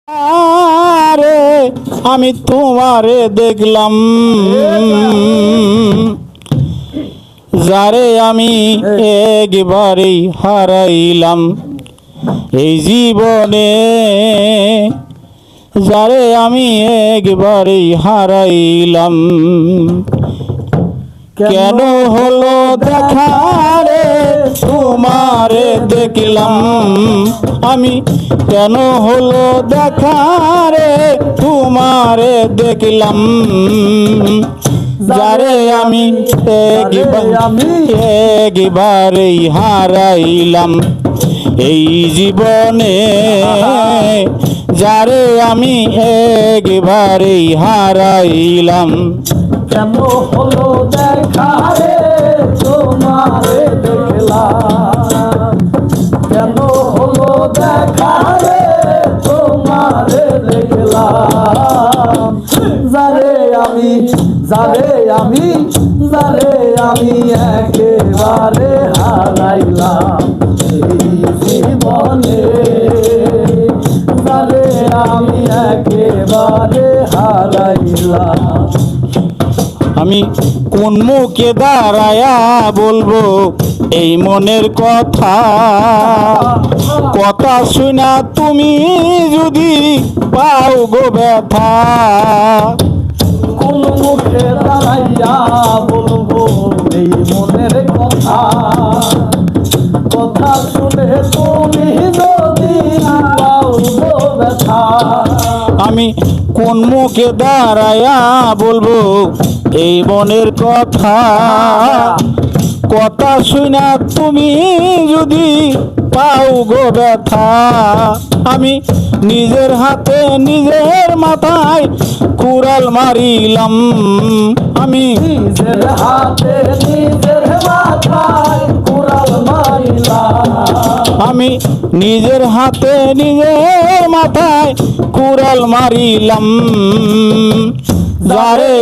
আরে আমি তোমারে দেখলাম, যারে আমি একবারেই হারাইলাম এই জীবনে, যারে আমি একবারেই হারাইলাম। কেন হলো দেখা রে তোমারে দেখলাম, আমি কেন হলো দেখা রে তোমারে দেখলাম, যারে আমি একবারেই হারাইলাম এই জীবনে, যারে আমি একবারেই হারাইলাম। কেন হলো দেখা রে তোমারে দেখলাম, কেন হলো দেখা রে তোমারে দেখলাম, যারে আমি একেবারে হারাইলাম এই জীবনে, যারে আমি একেবারে হারাইলাম। আমি কোন মুখে দাঁড়ায়া বলবো এই মনের কথা, কথা শুনা তুমি যদি পাও গো ব্যথা। কোন মুখে দাঁড়াইয়া বলবো এই মনের কথা, কথা শুনে তুমি যদি পাও গো ব্যথা। আমি কোন মুখে দাঁড়ায়া বলবো এই মনের কথা, কথা শুনা তুমি যদি পাও গো ব্যথা। আমি নিজের হাতে নিজের মাথায় কুড়াল মারিলাম, আমি নিজের হাতে নিজের মাথায় কুড়াল মারিলাম, আমি নিজের হাতে নিজের মাথায় কুড়াল মারিলাম, যারে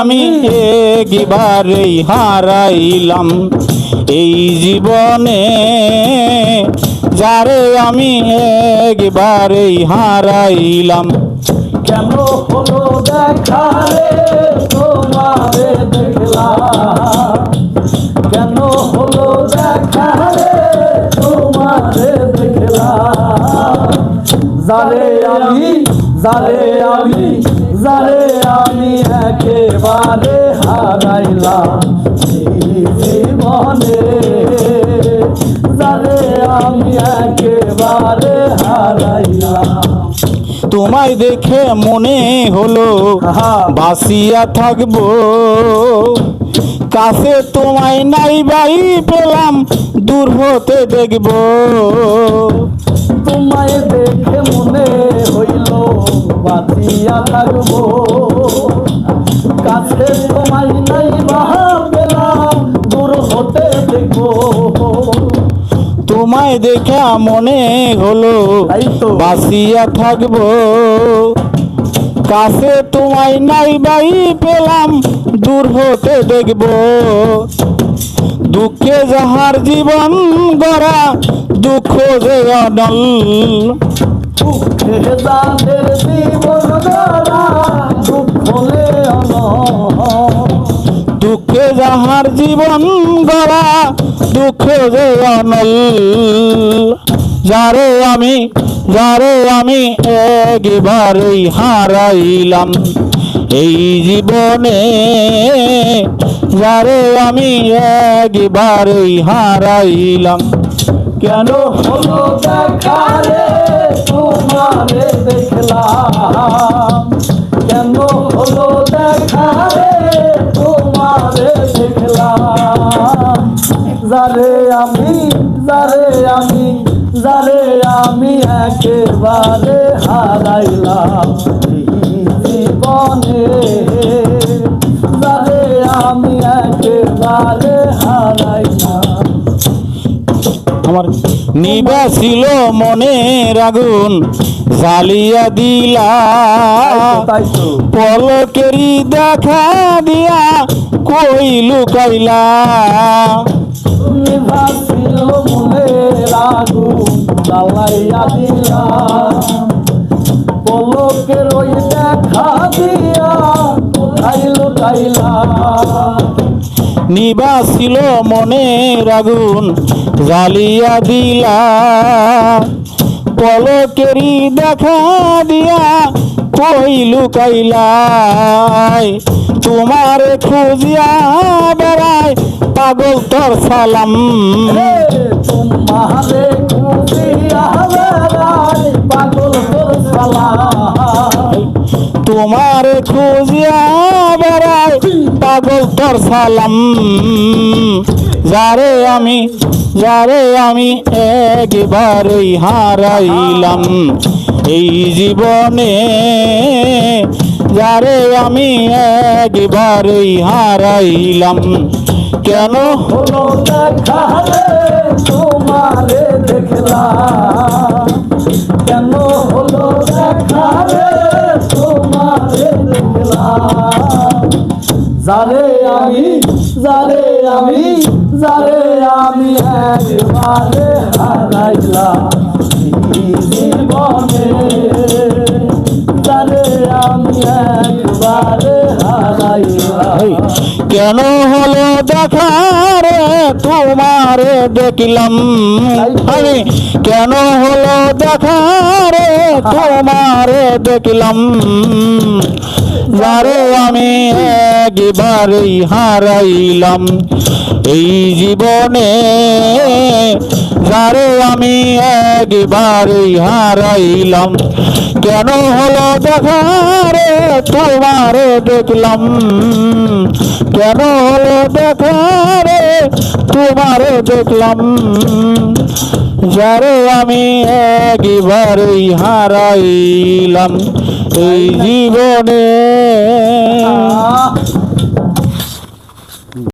আমি একবারেই হারাইলাম এই জীবনে, যারে আমি একবারেই হারাইলাম। কেন হলো দেখা রে তোমারে দেখলাম, কেন হলো দেখা রে তোমারে দেখলাম, যারে আমি একেবারে হারাইলাম এই জীবনে, যারে আমি একেবারে হারাইলাম। তোমায় দেখে মনে হলো বাঁচিয়া থাকবো, কাছে তোমায় নাই বাই পেলাম দূর হতে দেখবো। তোমায় দেখে মনে হইল বাঁচিয়া থাকবো, কাছে তোমায় নাই বাহা পেলাম দূর হতে দেখবো। তোমায় দেখা মনে হলো বাঁচিয়া থাকবো, কাছে তোমায় নাই বাই পেলাম দূর হতে দেখবো। দুঃখে যাহার জীবন গড়া দুঃখ যে অনল, দুঃখে যাদের জীবন গড়া দুঃখ লে অনল, দুঃখে যাহার জীবন গড়া দুঃখ যে অনল, যারে আমি একবারেই হারাইলাম এই জীবনে, যারে আমি একবারেই হারাইলাম। কেন হলো দেখা রে তোমারে দেখলাম, কেন হলো দেখা রে তোমারে দেখলাম, যারে আমি একেবারে হারাইলাম এই জীবনে, যারে আমি একেবারে হারাইলাম। আমার নিবা ছিল মনের আগুন জ্বালিয়া দিলা, পলকেরি দেখা দিয়া কই লুকাইলা। নিবা ছিল মনের আগুন জ্বালাইয়া দিলাম পলকের ওই দেখা দিয়া কোথায় লুকাইলাম নিবাসিল মনের আগুন জ্বালিয়া দিলা পলকেরি দেখা দিয়া কই লুকাইলাই তোমার খুঁজিয়া বেড়ায় পাগল তোর সালাম তোমারে খুঁজিয়া বেড়াই পাগল তোর সালাম তোমার খুঁজিয়া বেড়ায় পাগল তোর সালাম যারে আমি একবারেই হারাইলাম এই জীবনে যারে আমি একবারেই হারাইলাম কেন হলো দেখা রে তোমারে দেখলাম কেন হলো দেখা রে তোমারে দেখলাম যারে আমি একবারে হারাইলাম এই জীবনে যারে আমি একবারে হারাইলাম কেন হলো দেখা রে তোমারে দেখলাম আমি কেন হলো দেখা রে তোমারে দেখলাম যারে আমি একবারেই হারাইলাম এই জীবনে যারে আমি একবারেই হারাইলাম কেন হলো দেখা রে তোমারে দেখলাম কেন হলো দেখা রে তোমারে দেখলাম যারে আমি একবারেই হারাইলাম এই জীবনে